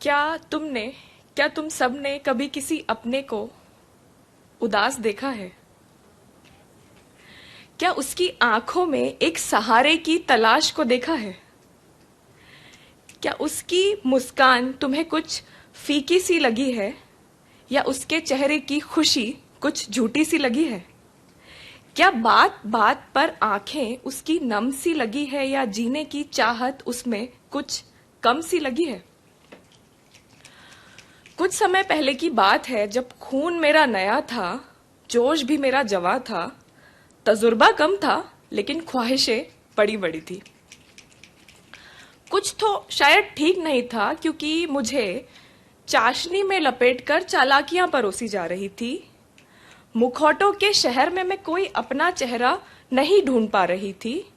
क्या तुम सब ने कभी किसी अपने को उदास देखा है? क्या उसकी आंखों में एक सहारे की तलाश को देखा है? क्या उसकी मुस्कान तुम्हें कुछ फीकी सी लगी है, या उसके चेहरे की खुशी कुछ झूठी सी लगी है? क्या बात बात पर आंखें उसकी नम सी लगी है, या जीने की चाहत उसमें कुछ कम सी लगी है? कुछ समय पहले की बात है, जब खून मेरा नया था, जोश भी मेरा जवां था, तजुर्बा कम था, लेकिन ख्वाहिशें बड़ी बड़ी थी। कुछ तो शायद ठीक नहीं था, क्योंकि मुझे चाशनी में लपेटकर चालाकियां परोसी जा रही थी। मुखौटों के शहर में मैं कोई अपना चेहरा नहीं ढूंढ पा रही थी।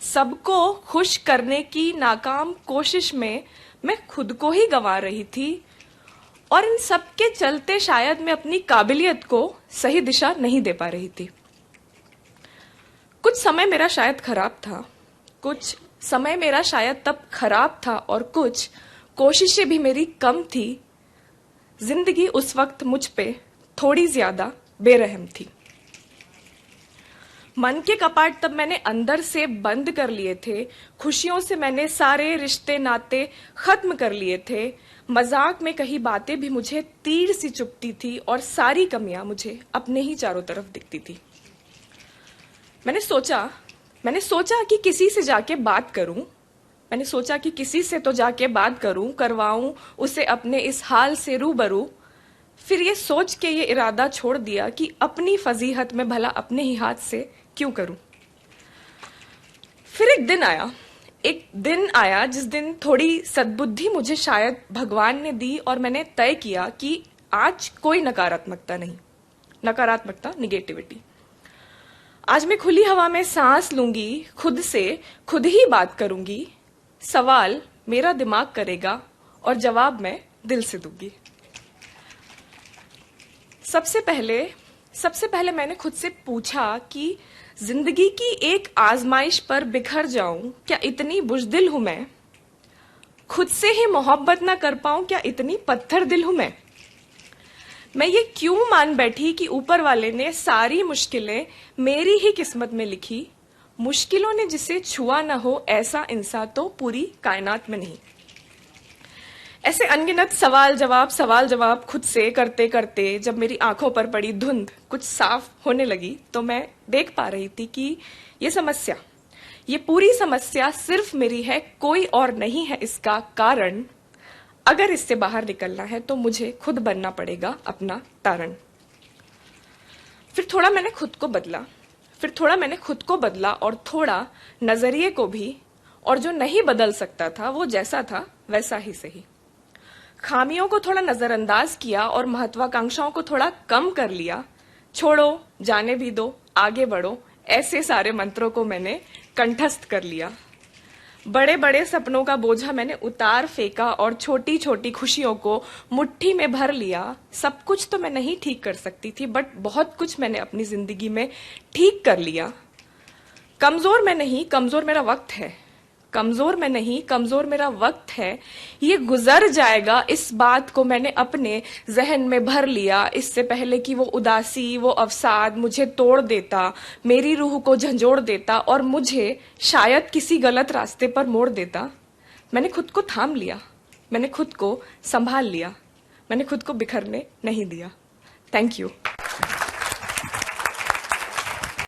सबको खुश करने की नाकाम कोशिश में मैं खुद को ही गंवा रही थी, और इन सब के चलते शायद मैं अपनी काबिलियत को सही दिशा नहीं दे पा रही थी। कुछ समय मेरा शायद खराब था, कुछ समय मेरा शायद तब खराब था, और कुछ कोशिशें भी मेरी कम थी। जिंदगी उस वक्त मुझ पे थोड़ी ज्यादा बेरहम थी। मन के कपाट तब मैंने अंदर से बंद कर लिए थे। खुशियों से मैंने सारे रिश्ते नाते खत्म कर लिए थे। मजाक में कही बातें भी मुझे तीर सी चुभती थी, और सारी कमियां मुझे अपने ही चारों तरफ दिखती थी। मैंने सोचा कि किसी से जाके बात करूं। मैंने सोचा कि किसी से तो जाके बात करूं, करवाऊं उसे अपने इस हाल से रूबरू। फिर ये सोच के ये इरादा छोड़ दिया कि अपनी फजीहत में भला अपने ही हाथ से क्यों करूं। फिर एक दिन आया जिस दिन थोड़ी सद्बुद्धि मुझे शायद भगवान ने दी, और मैंने तय किया कि आज कोई नकारात्मकता नहीं, नकारात्मकता निगेटिविटी। आज मैं खुली हवा में सांस लूंगी, खुद से खुद ही बात करूंगी। सवाल मेरा दिमाग करेगा और जवाब मैं दिल से दूंगी। सबसे पहले मैंने खुद से पूछा कि जिंदगी की एक आजमाइश पर बिखर जाऊं, क्या इतनी बुज़दिल हूं मैं? खुद से ही मोहब्बत ना कर पाऊं, क्या इतनी पत्थर दिल हूं मैं ये क्यों मान बैठी कि ऊपर वाले ने सारी मुश्किलें मेरी ही किस्मत में लिखी? मुश्किलों ने जिसे छुआ ना हो, ऐसा इंसान तो पूरी कायनात में नहीं। ऐसे अनगिनत सवाल जवाब खुद से करते करते जब मेरी आंखों पर पड़ी धुंध कुछ साफ होने लगी, तो मैं देख पा रही थी कि ये पूरी समस्या सिर्फ मेरी है, कोई और नहीं है इसका कारण। अगर इससे बाहर निकलना है तो मुझे खुद बनना पड़ेगा अपना तारण। फिर थोड़ा मैंने खुद को बदला, और थोड़ा नजरिए को भी, और जो नहीं बदल सकता था वो जैसा था वैसा ही सही। खामियों को थोड़ा नजरअंदाज किया और महत्वाकांक्षाओं को थोड़ा कम कर लिया। छोड़ो, जाने भी दो, आगे बढ़ो, ऐसे सारे मंत्रों को मैंने कंठस्थ कर लिया। बड़े बड़े सपनों का बोझा मैंने उतार फेंका, और छोटी छोटी खुशियों को मुट्ठी में भर लिया। सब कुछ तो मैं नहीं ठीक कर सकती थी, बट बहुत कुछ मैंने अपनी जिंदगी में ठीक कर लिया। कमजोर मैं नहीं, कमजोर मेरा वक्त है। कमजोर मैं नहीं, कमजोर मेरा वक्त है। ये गुजर जाएगा, इस बात को मैंने अपने जहन में भर लिया। इससे पहले कि वो उदासी, वो अवसाद मुझे तोड़ देता, मेरी रूह को झंझोड़ देता, और मुझे शायद किसी गलत रास्ते पर मोड़ देता, मैंने खुद को थाम लिया, मैंने खुद को संभाल लिया, मैंने खुद को बिखरने नहीं दिया। Thank you.